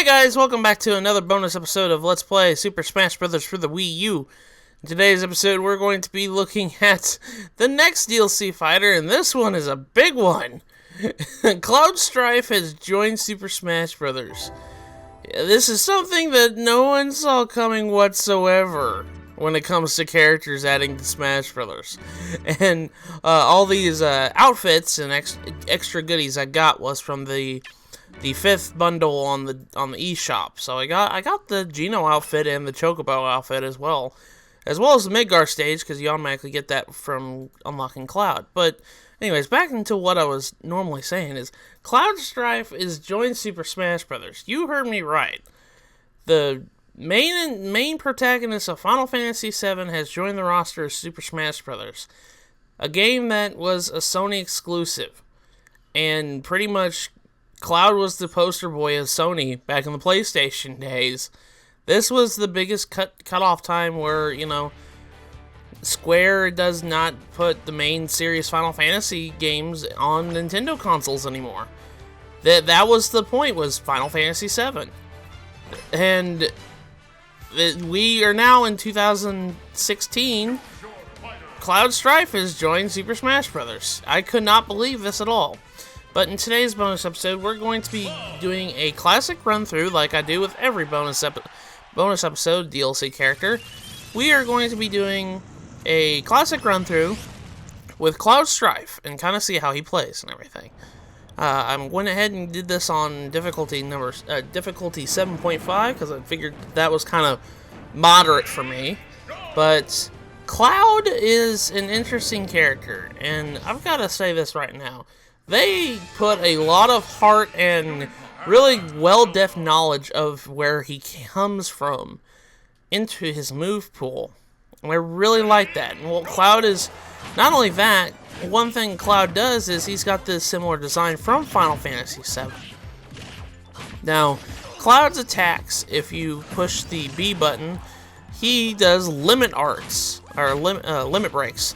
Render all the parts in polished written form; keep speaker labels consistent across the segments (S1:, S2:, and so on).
S1: guys, welcome back to another bonus episode of Let's Play Super Smash Bros. For the Wii U. In today's episode, we're going to be looking at the next DLC fighter, and this one is a big one. Cloud Strife has joined Super Smash Bros. This is something that no one saw coming whatsoever when it comes to characters adding to Smash Bros. And all these outfits and extra goodies I got was from the fifth bundle on the eShop. So I got the Geno outfit and the Chocobo outfit as well as the Midgar stage, because you automatically get that from unlocking Cloud. But anyways, back into what I was normally saying is Cloud Strife is joined Super Smash Bros. You heard me right. The main protagonist of Final Fantasy VII has joined the roster of Super Smash Bros. A game that was a Sony exclusive, and pretty much Cloud was the poster boy of Sony back in the PlayStation days. This was the biggest cutoff time where, you know, Square does not put the main series Final Fantasy games on Nintendo consoles anymore. That was the point, was Final Fantasy VII. And we are now in 2016. Cloud Strife has joined Super Smash Bros. I could not believe this at all. But in today's bonus episode, we're going to be doing a classic run-through like I do with every bonus episode DLC character. We are going to be doing a classic run-through with Cloud Strife and kind of see how he plays and everything. I went ahead and did this on difficulty 7.5 because I figured that was kind of moderate for me. But Cloud is an interesting character, and I've got to say this right now. They put a lot of heart and really well-depth knowledge of where he comes from into his move pool. And I really like that. And well, Cloud is, not only that, one thing Cloud does is he's got this similar design from Final Fantasy VII. Now, Cloud's attacks, if you push the B button, he does limit breaks,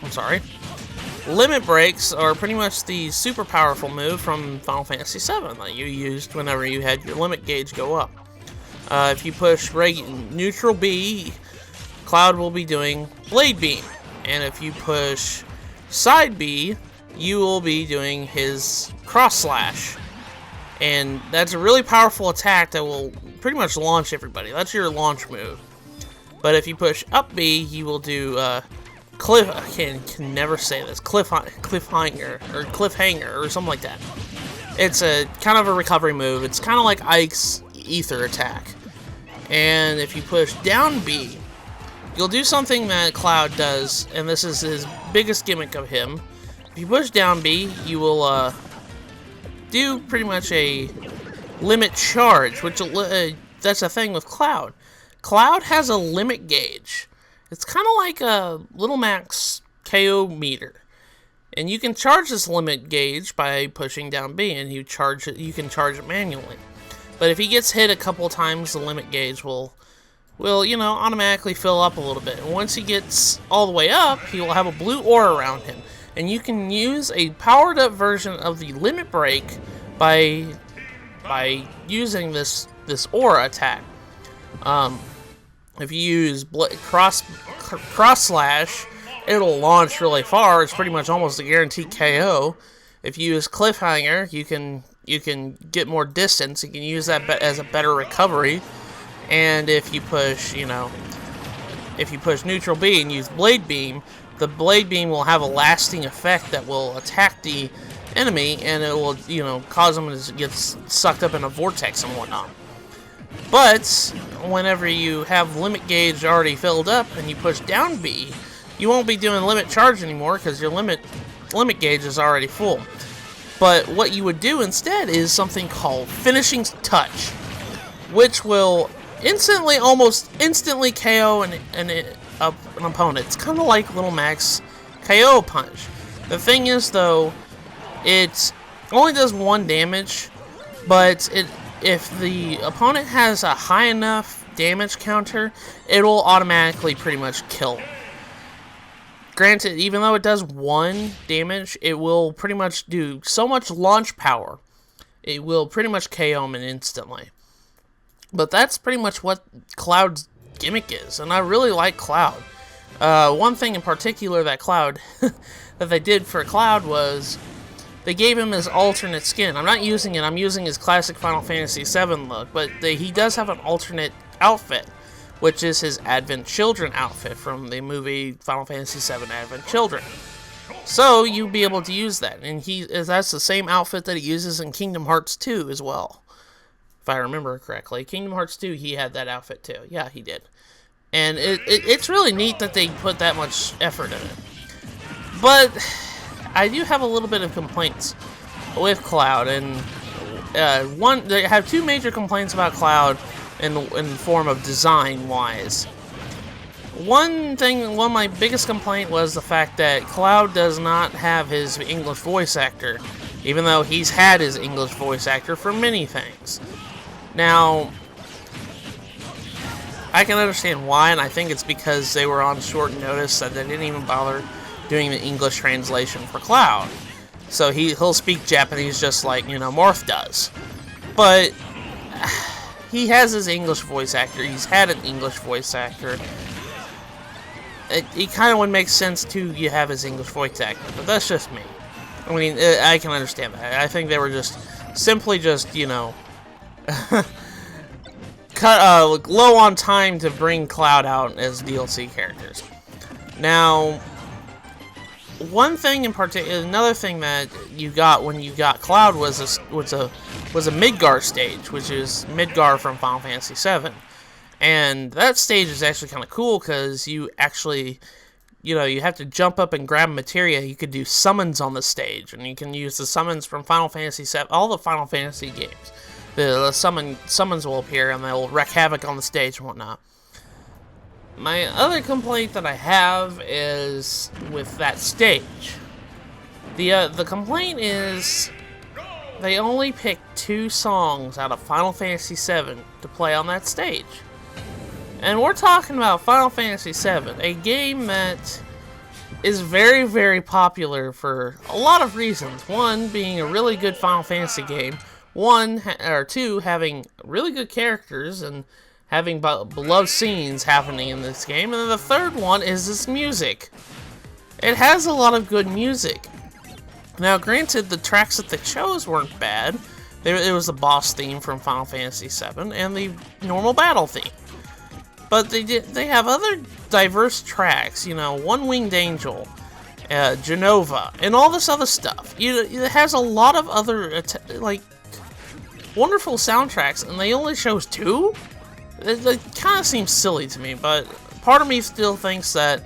S1: I'm sorry. Limit breaks are pretty much the super powerful move from Final Fantasy VII that you used whenever you had your limit gauge go up. If you push neutral B, Cloud will be doing Blade Beam. And if you push side B, you will be doing his Cross Slash. And that's a really powerful attack that will pretty much launch everybody. That's your launch move. But if you push up B, you will do I can never say this. Cliffhanger or something like that. It's a kind of a recovery move. It's kind of like Ike's Ether attack. And if you push down B, you'll do something that Cloud does, and this is his biggest gimmick of him. If you push down B, you will do pretty much a limit charge, which that's a thing with Cloud. Cloud has a limit gauge. It's kind of like a Little Mac's KO meter. And you can charge this limit gauge by pushing down B, and you can charge it manually. But if he gets hit a couple times, the limit gauge will automatically fill up a little bit. And once he gets all the way up, he will have a blue aura around him. And you can use a powered up version of the limit break by using this aura attack. If you use cross slash, it'll launch really far. It's pretty much almost a guaranteed KO. If you use cliffhanger, you can get more distance. You can use that as a better recovery. And if you push, neutral B and use Blade Beam, the Blade Beam will have a lasting effect that will attack the enemy, and it will, cause them to get sucked up in a vortex and whatnot. But whenever you have limit gauge already filled up and you push down B, you won't be doing limit charge anymore because your limit gauge is already full. But what you would do instead is something called Finishing Touch, which will almost instantly KO an opponent. It's kind of like Little Mac's KO punch. The thing is, though, it only does 1 damage, but if the opponent has a high enough damage counter, it'll automatically pretty much kill him. Granted, even though it does 1 damage, it will pretty much do so much launch power, it will pretty much KO him instantly. But that's pretty much what Cloud's gimmick is, and I really like Cloud. One thing in particular that Cloud that they did for Cloud was they gave him his alternate skin. I'm not using it, I'm using his classic Final Fantasy VII look, but he does have an alternate outfit, which is his Advent Children outfit from the movie Final Fantasy VII Advent Children. So you'll be able to use that, and that's the same outfit that he uses in Kingdom Hearts 2 as well, if I remember correctly. Kingdom Hearts 2, he had that outfit too. Yeah, he did. And it's really neat that they put that much effort in it. But I do have a little bit of complaints with Cloud, and they have two major complaints about Cloud in the form of design-wise. One of my biggest complaint was the fact that Cloud does not have his English voice actor, even though he's had his English voice actor for many things. Now, I can understand why, and I think it's because they were on short notice that they didn't even bother doing the English translation for Cloud. So he'll speak Japanese just like, Morph does. But he has his English voice actor. He's had an English voice actor. It kind of would make sense to you have his English voice actor, but that's just me. I mean, I can understand that. I think they were simply cut low on time to bring Cloud out as DLC characters. Now, one thing in particular, another thing that you got when you got Cloud was a Midgar stage, which is Midgar from Final Fantasy VII. And that stage is actually kind of cool because you actually, you have to jump up and grab materia. You could do summons on the stage, and you can use the summons from Final Fantasy VII, all the Final Fantasy games. The summons will appear, and they'll wreak havoc on the stage and whatnot. My other complaint that I have is with that stage. The complaint is they only picked 2 songs out of Final Fantasy VII to play on that stage. And we're talking about Final Fantasy VII, a game that is very, very popular for a lot of reasons. One, being a really good Final Fantasy game. 2, having really good characters and having beloved scenes happening in this game. And then the third one is this music. It has a lot of good music. Now, granted, the tracks that they chose weren't bad. It was the boss theme from Final Fantasy VII and the normal battle theme. But they have other diverse tracks, One Winged Angel, Genova, and all this other stuff. It has a lot of other, wonderful soundtracks, and they only chose 2? It kind of seems silly to me, but part of me still thinks that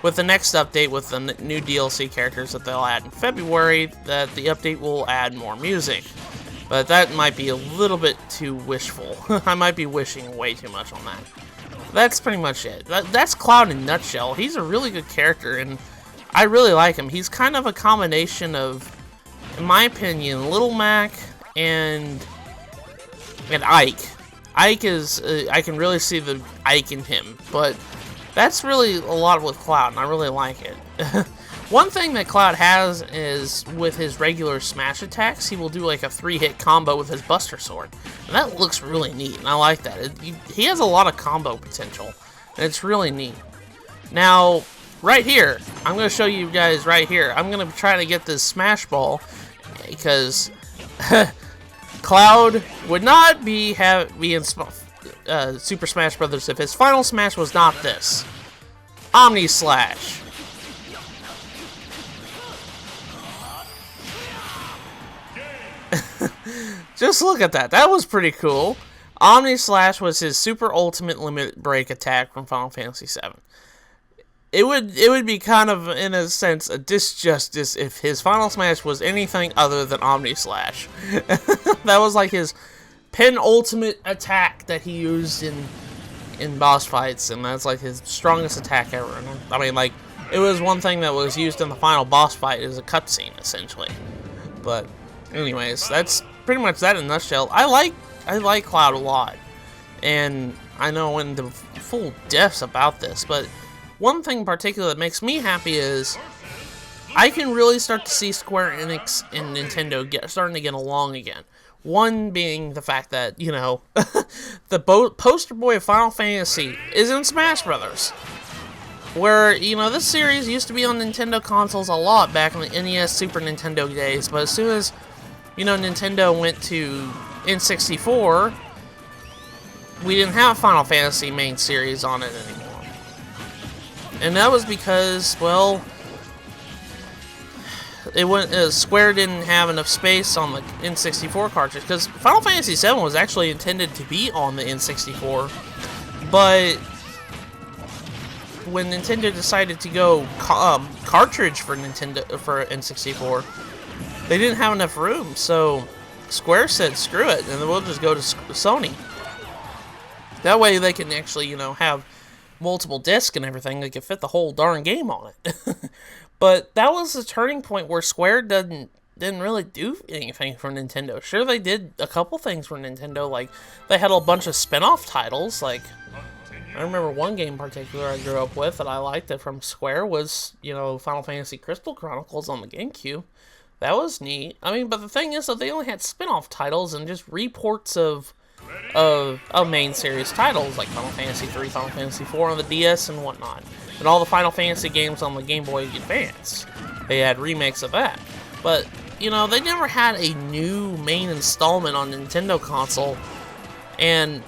S1: with the next update, with the new DLC characters that they'll add in February, that the update will add more music. But that might be a little bit too wishful. I might be wishing way too much on that. That's pretty much it. That's Cloud in a nutshell. He's a really good character, and I really like him. He's kind of a combination of, in my opinion, Little Mac and Ike. Ike is, I can really see the Ike in him, but that's really a lot with Cloud, and I really like it. One thing that Cloud has is, with his regular smash attacks, he will do like a 3-hit combo with his Buster Sword. And that looks really neat, and I like that. He has a lot of combo potential, and it's really neat. Now, right here, I'm going to show you guys right here. I'm going to try to get this Smash Ball, because Cloud would not be in Super Smash Bros. If his final smash was not this. Omni Slash. Just look at that. That was pretty cool. Omni Slash was his super ultimate limit break attack from Final Fantasy VII. It would be kind of, in a sense, a disjustice if his final smash was anything other than Omni Slash. That was like his penultimate attack that he used in boss fights, and that's like his strongest attack ever. And I mean, like, it was one thing that was used in the final boss fight as a cutscene, essentially. But anyways, that's pretty much that in a nutshell. I like Cloud a lot, and I know in the full depths about this, but one thing in particular that makes me happy is I can really start to see Square Enix and Nintendo starting to get along again. One being the fact that, you know, the poster boy of Final Fantasy is in Smash Brothers. Where, you know, this series used to be on Nintendo consoles a lot back in the NES, Super Nintendo days, but as soon as, you know, Nintendo went to N64, we didn't have Final Fantasy main series on it anymore. And that was because, well, Square didn't have enough space on the N64 cartridge, because Final Fantasy VII was actually intended to be on the N64, but when Nintendo decided to go cartridge for N64, they didn't have enough room, so Square said, screw it, and then we'll just go to Sony. That way they can actually, you know, have multiple discs and everything. They can fit the whole darn game on it. But that was the turning point where Square didn't really do anything for Nintendo. Sure, they did a couple things for Nintendo, like they had a bunch of spin-off titles, like I remember one game in particular I grew up with that I liked it from Square was, you know, Final Fantasy Crystal Chronicles on the GameCube. That was neat. I mean, but the thing is that they only had spin-off titles and just reports of main series titles like Final Fantasy 3, Final Fantasy 4 on the DS and whatnot. And all the Final Fantasy games on the Game Boy Advance. They had remakes of that. But, you know, they never had a new main installment on Nintendo console. And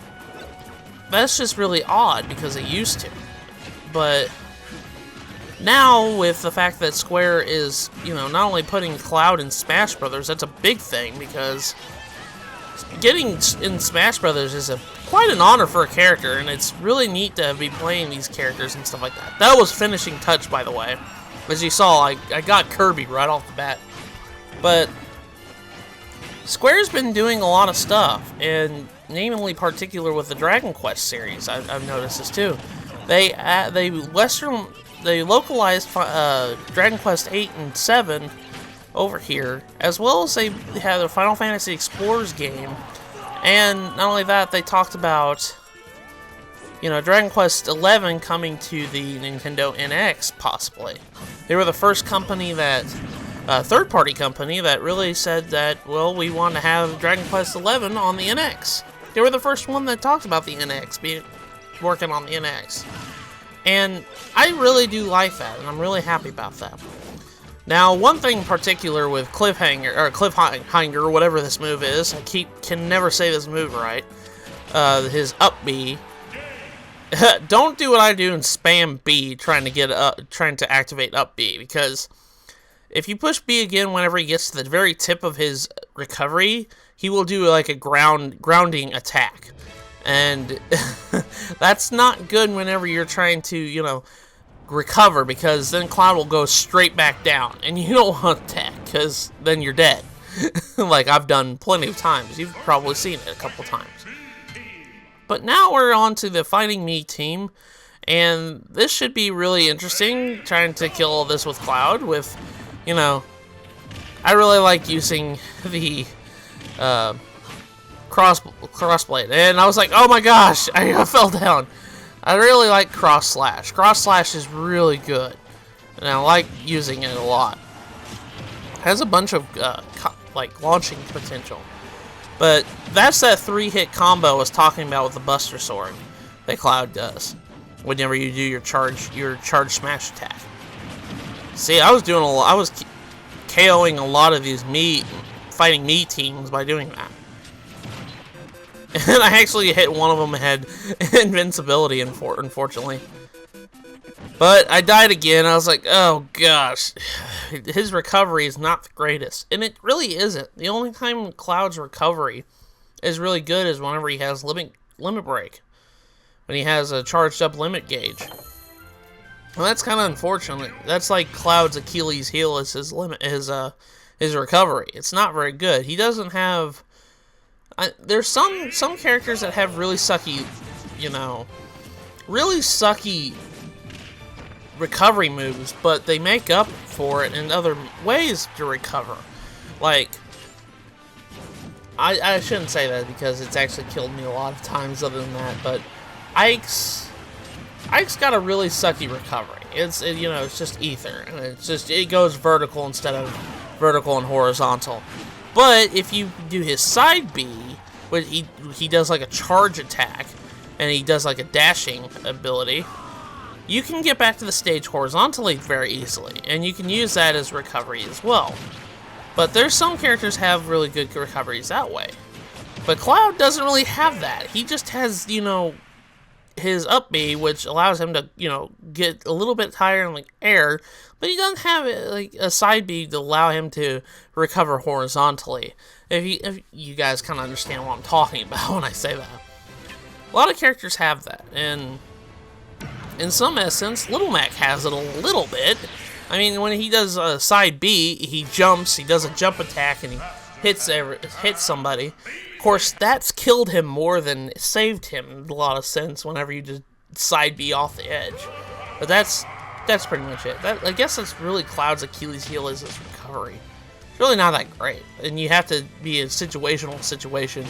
S1: that's just really odd because it used to. But now, with the fact that Square is, you know, not only putting Cloud in Smash Brothers, that's a big thing because getting in Smash Brothers is quite an honor for a character, and it's really neat to be playing these characters and stuff like that. That was finishing touch, by the way. As you saw, I got Kirby right off the bat. But Square's been doing a lot of stuff, and namely particular with the Dragon Quest series. I've noticed this too. They localized Dragon Quest 8 and 7 over here, as well as they had a Final Fantasy Explorers game. And not only that, they talked about, you know, Dragon Quest 11 coming to the Nintendo NX, possibly. They were the first company that, third-party company that really said that, well, we want to have Dragon Quest 11 on the NX. They were the first one that talked about the NX, working on the NX. And I really do like that, and I'm really happy about that. Now, one thing in particular with Cliffhanger, or whatever this move is, I can never say this move right, his up B. Don't do what I do and spam B trying to activate up B, because if you push B again whenever he gets to the very tip of his recovery, he will do like a grounding attack. And that's not good whenever you're trying to, you know, recover, because then Cloud will go straight back down, and you don't want that, because then you're dead. Like I've done plenty of times. You've probably seen it a couple times. But now we're on to the Fighting Me team, and this should be really interesting, trying to kill all this with Cloud, with, you know, I really like using the crossblade, and I was like, oh my gosh, I fell down. I really like Cross Slash. Cross Slash is really good, and I like using it a lot. It has a bunch of like launching potential, but that's that 3-hit combo I was talking about with the Buster Sword that Cloud does whenever you do your charge smash attack. See, I was KOing a lot of these Fighting Me teams by doing that. And I actually hit one of them and had invincibility, unfortunately. But I died again. I was like, oh gosh. His recovery is not the greatest. And it really isn't. The only time Cloud's recovery is really good is whenever he has limit break. When he has a charged up limit gauge. Well, that's kind of unfortunate. That's like Cloud's Achilles heel is his recovery. It's not very good. He doesn't have... there's some characters that have really sucky, you know, really sucky recovery moves, but they make up for it in other ways to recover. Like, I shouldn't say that because it's actually killed me a lot of times other than that, but Ike's got a really sucky recovery. You know, it's just ether, and it goes vertical instead of vertical and horizontal. But if you do his side B, where he does like a charge attack, and he does like a dashing ability, you can get back to the stage horizontally very easily, and you can use that as recovery as well. But there's some characters have really good recoveries that way. But Cloud doesn't really have that. He just has, you know, his up B, which allows him to, you know, get a little bit higher in like air, but he doesn't have like a side B to allow him to recover horizontally. If you guys kind of understand what I'm talking about when I say that. A lot of characters have that, and in some essence, Little Mac has it a little bit. I mean, when he does a side B, he jumps, he does a jump attack, and he hits somebody. Of course, that's killed him more than saved him in a lot of sense whenever you just side B off the edge. But that's pretty much it. I guess that's really Cloud's Achilles heel is his recovery. It's really not that great, and you have to be in situational situation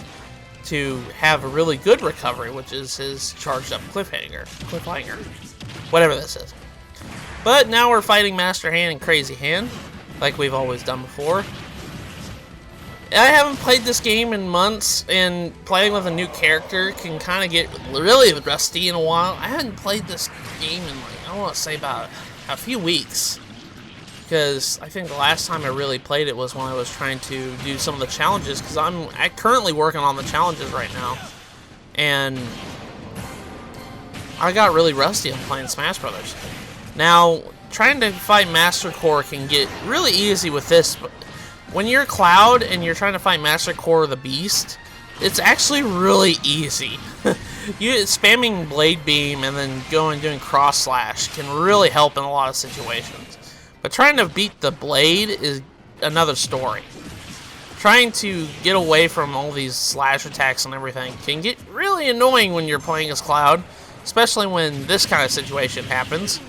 S1: to have a really good recovery, which is his charged up cliffhanger, whatever this is. But now we're fighting Master Hand and Crazy Hand, like we've always done before. I haven't played this game in months, and playing with a new character can kind of get really rusty in a while. I hadn't played this game in, like, I want to say about a few weeks. Because I think the last time I really played it was when I was trying to do some of the challenges, because I'm currently working on the challenges right now. And I got really rusty on playing Smash Brothers. Now, trying to fight Master Core can get really easy with this, but when you're Cloud and you're trying to fight Master Core the Beast, it's actually really easy. Spamming Blade Beam and then doing Cross Slash can really help in a lot of situations. But trying to beat the Blade is another story. Trying to get away from all these slash attacks and everything can get really annoying when you're playing as Cloud, especially when this kind of situation happens.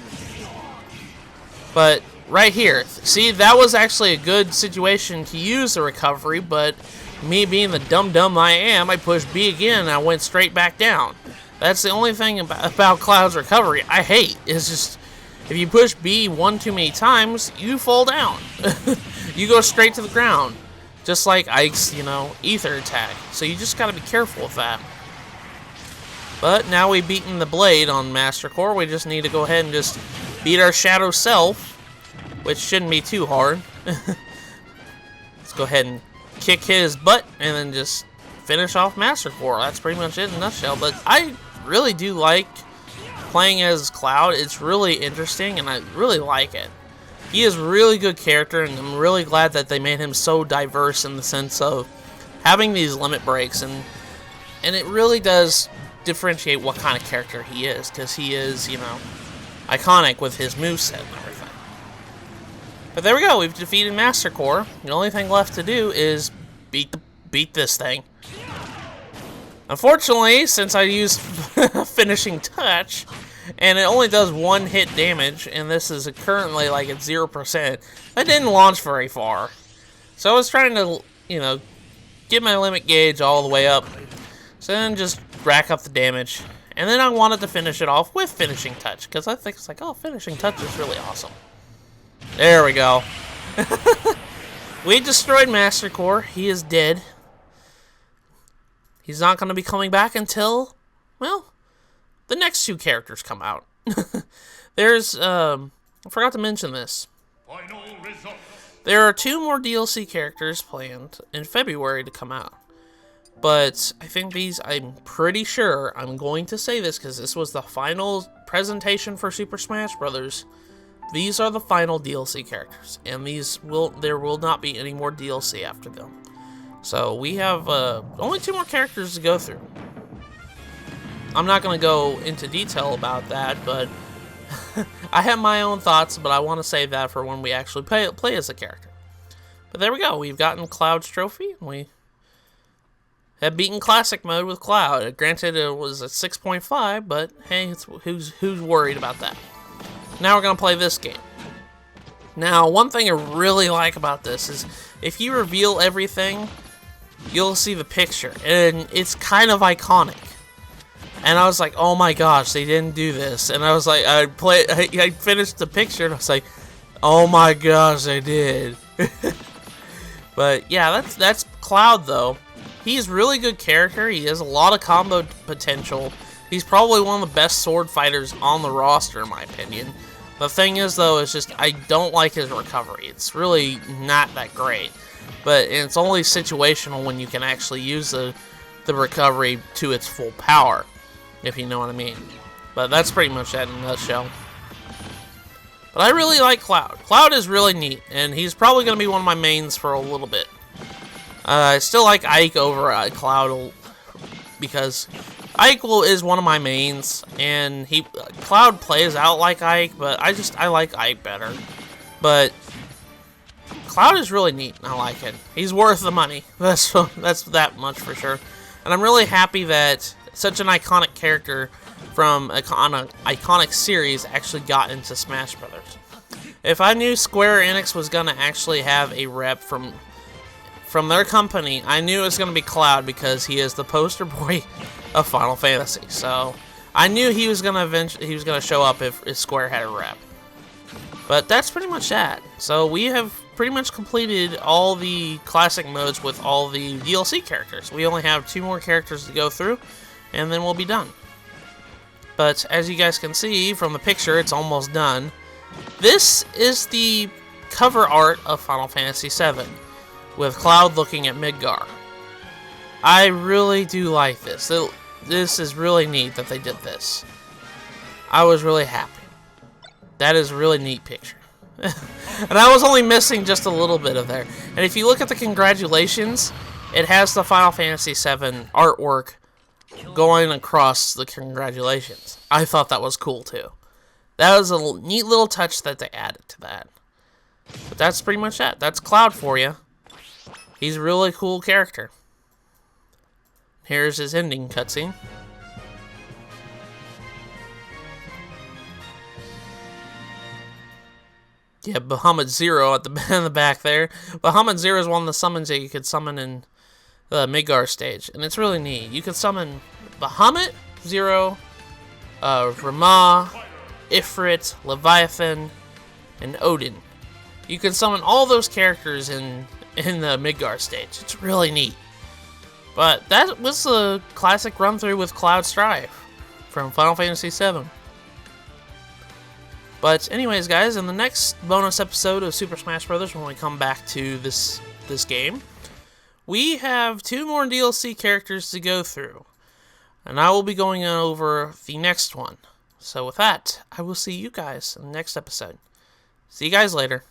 S1: But right here, see, that was actually a good situation to use the recovery, but me being the dumb I am, I pushed B again and I went straight back down. That's the only thing about Cloud's recovery I hate, is just if you push B one too many times, you fall down. You go straight to the ground. Just like Ike's, you know, ether attack. So you just gotta be careful with that. But now we've beaten the Blade on Master Core. We just need to go ahead and just beat our Shadow Self, which shouldn't be too hard. Let's go ahead and kick his butt and then just finish off Master Core. That's pretty much it in a nutshell. But I really do like playing as Cloud. It's really interesting, and I really like it. He is a really good character, and I'm really glad that they made him so diverse in the sense of having these limit breaks, and it really does differentiate what kind of character he is, because he is, you know, iconic with his moveset and everything. But there we go, we've defeated Master Core. The only thing left to do is beat this thing. Unfortunately, since I used finishing touch, and it only does one hit damage, and this is currently like at 0%, that didn't launch very far. So I was trying to, you know, get my limit gauge all the way up, so then just rack up the damage. And then I wanted to finish it off with finishing touch, because I think it's like, oh, finishing touch is really awesome. There we go. We destroyed Master Core. He is dead. He's not going to be coming back until, well, the next two characters come out. There's, I forgot to mention this. There are 2 more DLC characters planned in February to come out. But I think these, I'm pretty sure, I'm going to say this because this was the final presentation for Super Smash Bros. These are the final DLC characters, and there will not be any more DLC after them. So we have only 2 more characters to go through. I'm not going to go into detail about that, but I have my own thoughts, but I want to save that for when we actually play as a character. But there we go. We've gotten Cloud's trophy, and we have beaten Classic Mode with Cloud. Granted, it was a 6.5, but hey, who's worried about that? Now we're going to play this game. Now, one thing I really like about this is if you reveal everything, you'll see the picture, and it's kind of iconic. And I was like, oh my gosh, they didn't do this. And I was like, I finished the picture and I was like, oh my gosh, they did. But yeah, that's Cloud though. He's really good character. He has a lot of combo potential. He's probably one of the best sword fighters on the roster, in my opinion. The thing is though, is just I don't like his recovery. It's really not that great. But it's only situational when you can actually use the recovery to its full power, if you know what I mean. But that's pretty much that in a nutshell. But I really like Cloud. Cloud is really neat, and he's probably going to be one of my mains for a little bit. I still like Ike over Cloud, because Ike is one of my mains, and Cloud plays out like Ike, but I like Ike better. But Cloud is really neat, and I like it. He's worth the money. That's that much for sure. And I'm really happy that such an iconic character from an iconic series actually got into Smash Brothers. If I knew Square Enix was gonna actually have a rep from their company, I knew it was gonna be Cloud, because he is the poster boy of Final Fantasy. So I knew he was gonna show up if Square had a rep. But that's pretty much that. So we have pretty much completed all the classic modes with all the DLC characters. We only have 2 more characters to go through, and then we'll be done. But as you guys can see from the picture, it's almost done. This is the cover art of Final Fantasy VII, with Cloud looking at Midgar. I really do like this. This is really neat that they did this. I was really happy. That is a really neat picture. And I was only missing just a little bit of there. And if you look at the congratulations, it has the Final Fantasy VII artwork going across the congratulations. I thought that was cool too. That was a neat little touch that they added to that. But that's pretty much that. That's Cloud for you. He's a really cool character. Here's his ending cutscene. Yeah, Bahamut Zero at in the back there. Bahamut Zero is one of the summons that you could summon in the Midgar stage, and it's really neat. You can summon Bahamut Zero, Ramah, Ifrit, Leviathan, and Odin. You can summon all those characters in the Midgar stage. It's really neat. But that was a classic run-through with Cloud Strife from Final Fantasy VII. But anyways, guys, in the next bonus episode of Super Smash Bros., when we come back to this game, we have 2 more DLC characters to go through. And I will be going over the next one. So with that, I will see you guys in the next episode. See you guys later.